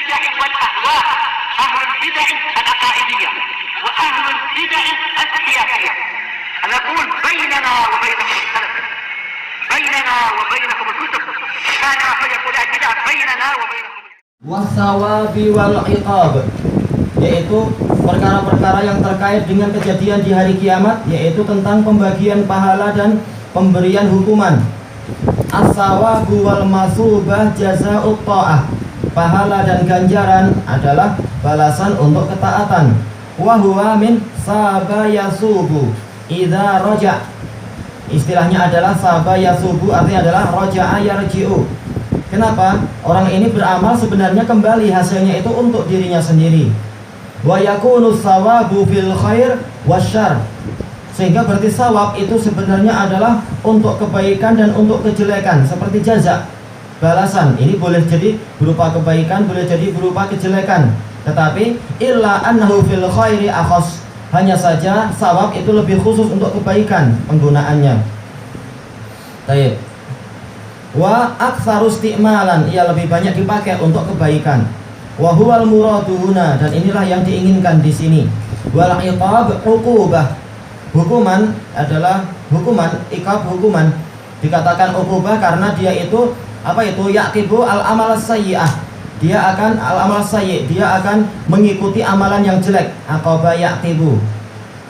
البدع والأهواء، أهل البدع العقائدية وأهل البدع السياسية. نقول بيننا وبينكم السلف، بيننا وبينكم الكتب، كان فيقول البدع بيننا وبينكم. Wasawabi wal iqab, yaitu perkara-perkara yang terkait dengan kejadian di hari kiamat, yaitu tentang pembagian pahala dan pemberian hukuman. As-sawabu wal masubah jazaa'ut ta'ah, pahala dan ganjaran adalah balasan untuk ketaatan. Wa huwa min saba yasubu idza raja', istilahnya adalah saba yasubu, artinya adalah raja'a yarji'u. Kenapa? Orang ini beramal sebenarnya kembali hasilnya itu untuk dirinya sendiri. Wa yakunu sawabu fil khair wasyarr, sehingga berarti sawab itu sebenarnya adalah untuk kebaikan dan untuk kejelekan, seperti jaza, balasan. Ini boleh jadi berupa kebaikan, boleh jadi berupa kejelekan. Tetapi illa annahu fil khairi akhas, hanya saja sawab itu lebih khusus untuk kebaikan penggunaannya. Baik. Wa aktsaru isti'malan, ia lebih banyak dipakai untuk kebaikan. Wa huwal muraduhuna, dan inilah yang diinginkan di sini. Wal iqab uqubah, hukuman adalah hukuman, iqab hukuman. Dikatakan uqubah karena dia itu yaqibu al amal sayyi'ah, dia akan al amal sayyi', dia akan mengikuti amalan yang jelek. Aqaba yaqibu,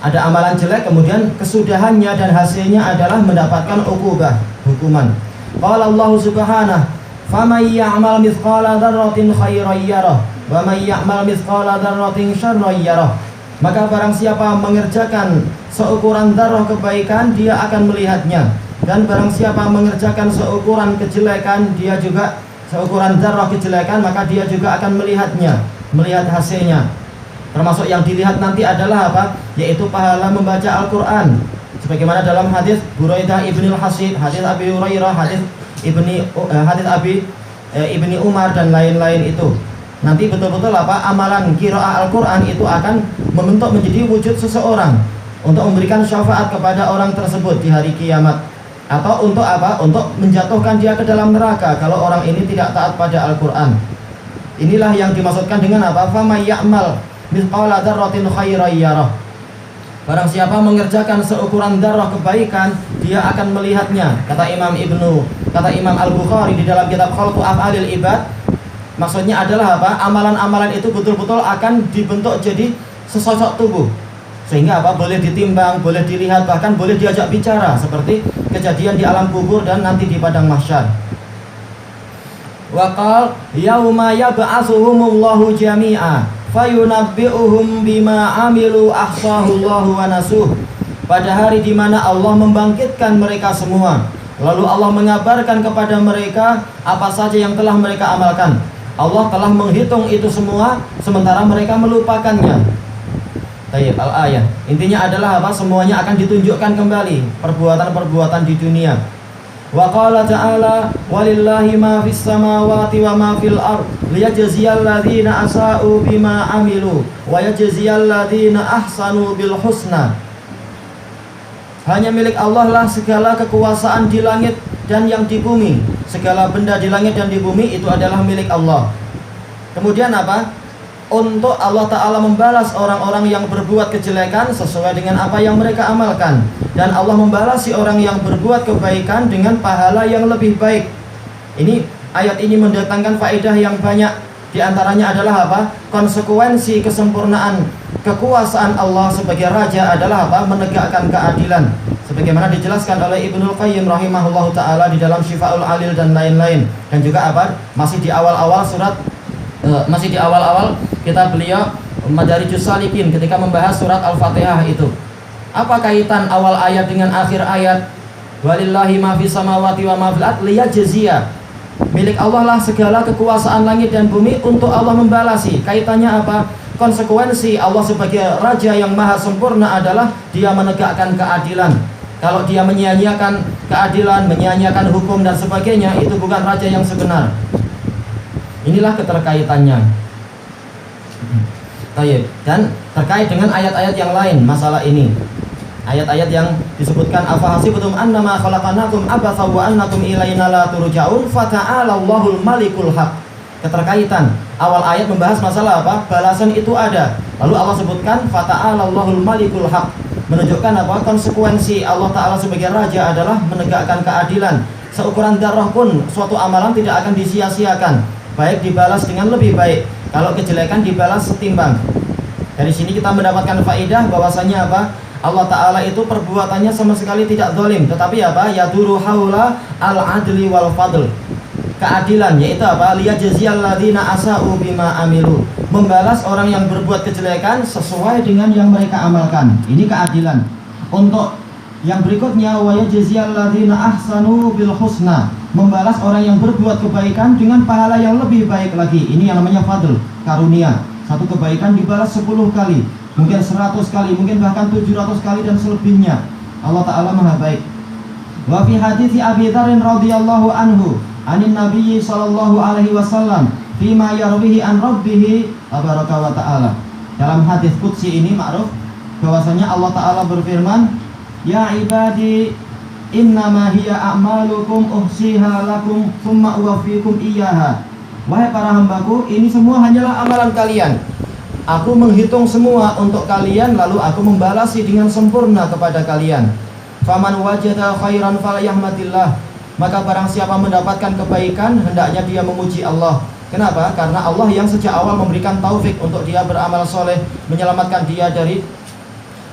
ada amalan jelek kemudian kesudahannya dan hasilnya adalah mendapatkan uqubah, hukuman. Qala Allah subhanahu, faman ya'mal mithqala dzarratin khairan yarah wa man ya'mal mithqala dzarratin syarran yarah. Maka barang siapa mengerjakan seukuran dzarrah kebaikan, dia akan melihatnya, dan barang siapa mengerjakan seukuran kejelekan, dia juga seukuran dzarrah kejelekan, maka dia juga akan melihatnya, melihat hasilnya. Termasuk yang dilihat nanti adalah apa? Yaitu pahala membaca Al-Qur'an. Sebagaimana dalam hadis Buraidah ibnul Hasib, hadis Abi Hurairah, hadis Abi ibni Umar dan lain-lain itu. Nanti betul-betul amalan qiraah Al-Qur'an itu akan membentuk menjadi wujud seseorang untuk memberikan syafaat kepada orang tersebut di hari kiamat, atau untuk untuk menjatuhkan dia ke dalam neraka kalau orang ini tidak taat pada Al-Qur'an. Inilah yang dimaksudkan dengan faman ya'mal mithqala dzarratin khairan yarah. Barang siapa mengerjakan seukuran dzarrah kebaikan, dia akan melihatnya. Kata Imam Al-Bukhari di dalam kitab Khalqu Af'alil Ibad, maksudnya adalah amalan-amalan itu betul-betul akan dibentuk jadi sesosok tubuh, sehingga boleh ditimbang, boleh dilihat, bahkan boleh diajak bicara, seperti kejadian di alam kubur dan nanti di padang mahsyar. Wa qala yauma yab'atsuhumullahu jami'a fayunabbi'uhum bima amilu ahsahullahu wa nasuh. Pada hari di mana Allah membangkitkan mereka semua, lalu Allah mengabarkan kepada mereka apa saja yang telah mereka amalkan. Allah telah menghitung itu semua sementara mereka melupakannya. Tayyib, al-ayah. Intinya adalah semuanya akan ditunjukkan kembali perbuatan-perbuatan di dunia. Wa qala ta'ala walillahi ma fis samawati wa ma fil ard liyajziyal ladzina asa'u bima amilu wa yajziyal ladzina ahsanu bil husna. Hanya milik Allah lah segala kekuasaan di langit dan yang di bumi. Segala benda di langit dan di bumi itu adalah milik Allah. Kemudian untuk Allah Ta'ala membalas orang-orang yang berbuat kejelekan sesuai dengan apa yang mereka amalkan, dan Allah membalas si orang yang berbuat kebaikan dengan pahala yang lebih baik. Ini ayat ini mendatangkan faedah yang banyak. Di antaranya adalah konsekuensi kesempurnaan kekuasaan Allah sebagai raja adalah menegakkan keadilan, sebagaimana dijelaskan oleh Ibnul Qayyim rahimahullahu ta'ala di dalam Syifa'ul Alil dan lain-lain. Dan juga masih di awal-awal kitab beliau Madarijus Salikin ketika membahas surat Al-Fatihah itu. Apa kaitan awal ayat dengan akhir ayat? Walillahi ma fis samawati wa ma fil ard liyajziya. Milik Allah lah segala kekuasaan langit dan bumi untuk Allah membalasi. Kaitannya apa? Konsekuensi Allah sebagai raja yang maha sempurna adalah dia menegakkan keadilan. Kalau dia menyia-nyiakan keadilan, menyia-nyiakan hukum dan sebagainya, itu bukan raja yang sebenar. Inilah keterkaitannya. Dan terkait dengan ayat-ayat yang lain masalah ini, ayat-ayat yang disebutkan afahasibutum annama khalaqnakum abatha wa annakum ilaina la turja'un fata'ala Allahul malikul haq. keterkaitan. Awal ayat membahas masalah apa? Balasan itu ada. Lalu Allah sebutkan fata'alallahul malikul haq, menunjukkan apa? Konsekuensi Allah Ta'ala sebagai raja adalah menegakkan keadilan. Seukuran darah pun suatu amalan tidak akan disia-siakan, baik dibalas dengan lebih baik, kalau kejelekan dibalas setimbang. Dari sini kita mendapatkan faedah bahwasanya apa? Allah Ta'ala itu perbuatannya sama sekali tidak zalim, tetapi apa? Yaduru haula al-adli wal fadl, keadilan, yaitu apa? Liyajziyal ladzina asa'u bima amilu, membalas orang yang berbuat kejelekan sesuai dengan yang mereka amalkan. Ini keadilan. Untuk yang berikutnya, wa yajziyal ladzina ahsanu bil husna, membalas orang yang berbuat kebaikan dengan pahala yang lebih baik lagi. Ini yang namanya fadl, karunia. Satu kebaikan dibalas 10 kali, mungkin 100 kali, mungkin bahkan 700 kali dan selebihnya. Allah Ta'ala Maha baik. Wa fi hadithi Abi Dzar radhiyallahu anhu anin Nabi sallallahu alaihi wasallam fima yarwihi an rabbih tabaraka wa ta'ala. Dalam hadis qudsi ini ma'ruf bahwasanya Allah Ta'ala berfirman, ya ibadi innama hiya a'malukum uhsiha lakum thumma uwaffikum iyyaha. Wahai para hambaku, ini semua hanyalah amalan kalian. Aku menghitung semua untuk kalian, lalu aku membalasi dengan sempurna kepada kalian. Faman wajada khairan falyahmadillah, maka barang siapa mendapatkan kebaikan, hendaknya dia memuji Allah. Kenapa? Karena Allah yang sejak awal memberikan taufik untuk dia beramal soleh, menyelamatkan dia dari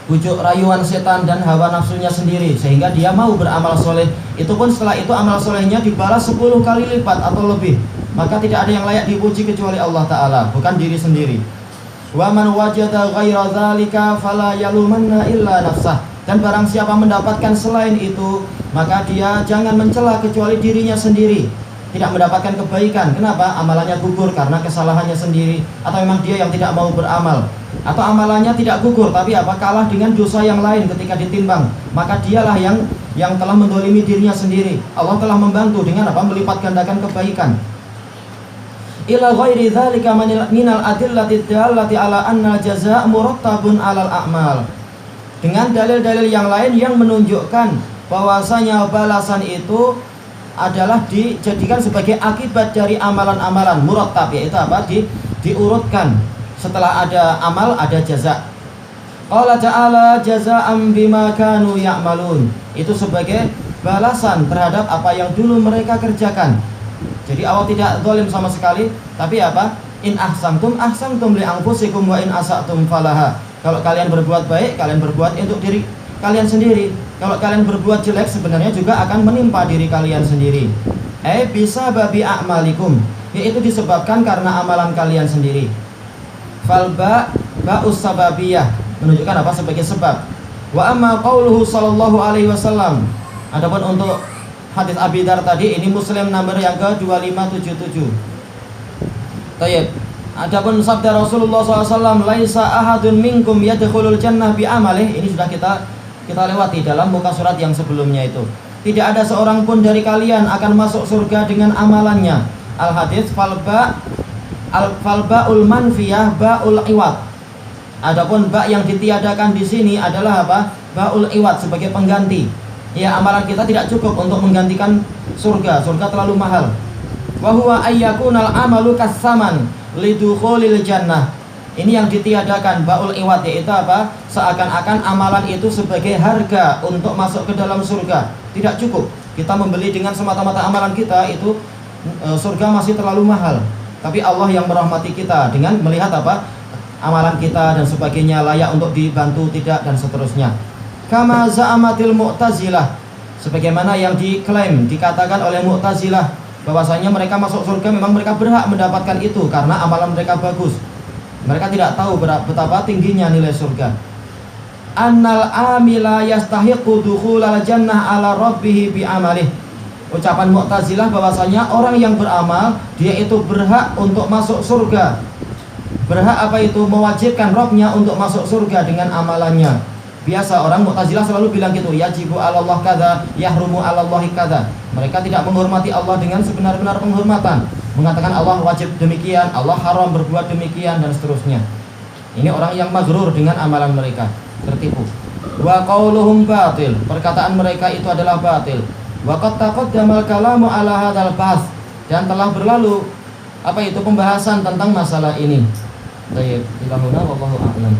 bujuk rayuan setan dan hawa nafsunya sendiri, sehingga dia mau beramal soleh. Itu pun setelah itu amal solehnya dibalas 10 kali lipat atau lebih. Maka tidak ada yang layak dipuji kecuali Allah Ta'ala, bukan diri sendiri. Wa man wajada ghaira dzalika fala yalumanna illa nafsah, dan barang siapa mendapatkan selain itu, maka dia jangan mencela kecuali dirinya sendiri. Tidak mendapatkan kebaikan. Kenapa? Amalannya gugur karena kesalahannya sendiri, atau memang dia yang tidak mau beramal, atau amalannya tidak gugur tapi apa? Kalah dengan dosa yang lain ketika ditimbang, maka dialah yang telah mendolimi dirinya sendiri. Allah telah membantu dengan apa? Melipat gandakan kebaikan. Ila ghairi dzalika minal adillati dallati ala anna jazaa murattabun alal a'mal, dengan dalil-dalil yang lain yang menunjukkan bahwasanya balasan itu adalah dijadikan sebagai akibat dari amalan-amalan murattab, yaitu apa? Diurutkan. Setelah ada amal ada jaza. Qala ta'ala jazaa'an bima kanu ya'malun, itu sebagai balasan terhadap apa yang dulu mereka kerjakan. Jadi Allah tidak zalim sama sekali, tapi apa? In ahsantum ahsantum li anfusikum wa in asatum falaha. Kalau kalian berbuat baik, kalian berbuat untuk diri kalian sendiri. Kalau kalian berbuat jelek, sebenarnya juga akan menimpa diri kalian sendiri. Bisa babi a'malikum, yaitu disebabkan karena amalan kalian sendiri. Falba ba'us sababiyah, menunjukkan apa? Sebagai sebab. Wa amma qauluhu sallallahu alaihi wasallam, adapun untuk hadis Abi Dzar tadi, ini Muslim nomor yang ke-2577. Tayyib. Adapun sabda Rasulullah SAW, laisa ahadun minkum yadkhulul jannah bi amalih, ini sudah kita lewati dalam muka surat yang sebelumnya itu. Tidak ada seorang pun dari kalian akan masuk surga dengan amalannya. Al-hadis falba'ul manfiyah ba'ul iwad. Adapun ba yang ditiadakan di sini adalah apa? Ba'ul iwad, sebagai pengganti. Ya, amalan kita tidak cukup untuk menggantikan surga. Surga terlalu mahal. Wa huwa ayyakunal amalu kassaman lidukhulil jannah. Ini yang ditiadakan, ba'ul iwad, yaitu apa? Seakan-akan amalan itu sebagai harga untuk masuk ke dalam surga. Tidak cukup. Kita membeli dengan semata-mata amalan kita itu, surga masih terlalu mahal. Tapi Allah yang merahmati kita dengan melihat apa? Amalan kita dan sebagainya layak untuk dibantu, tidak, dan seterusnya. Kama za'amatil Mu'tazilah, sebagaimana yang diklaim, dikatakan oleh Mu'tazilah, bahwasanya mereka masuk surga memang mereka berhak mendapatkan itu karena amalan mereka bagus. Mereka tidak tahu betapa tingginya nilai surga. Annal amila yastahiqu dukhulal jannah ala rabbih bi amalih. Ucapan Mu'tazilah bahwasanya orang yang beramal, dia itu berhak untuk masuk surga. Berhak apa itu? Mewajibkan Rabbnya untuk masuk surga dengan amalannya. Biasa orang Mu'tazilah selalu bilang gitu, yajibu 'alallah kadza, yahrumu 'alallahi kadza. Mereka tidak menghormati Allah dengan sebenar-benar penghormatan. Mengatakan Allah wajib demikian, Allah haram berbuat demikian, dan seterusnya. Ini orang yang maghrur dengan amalan mereka, tertipu. Wa qauluhum batil, perkataan mereka itu adalah batil. Wa qad taqaddamal kalamu 'ala hadzal bahs, dan telah berlalu apa itu pembahasan tentang masalah ini. Baik, ilahuna wallahu a'lam.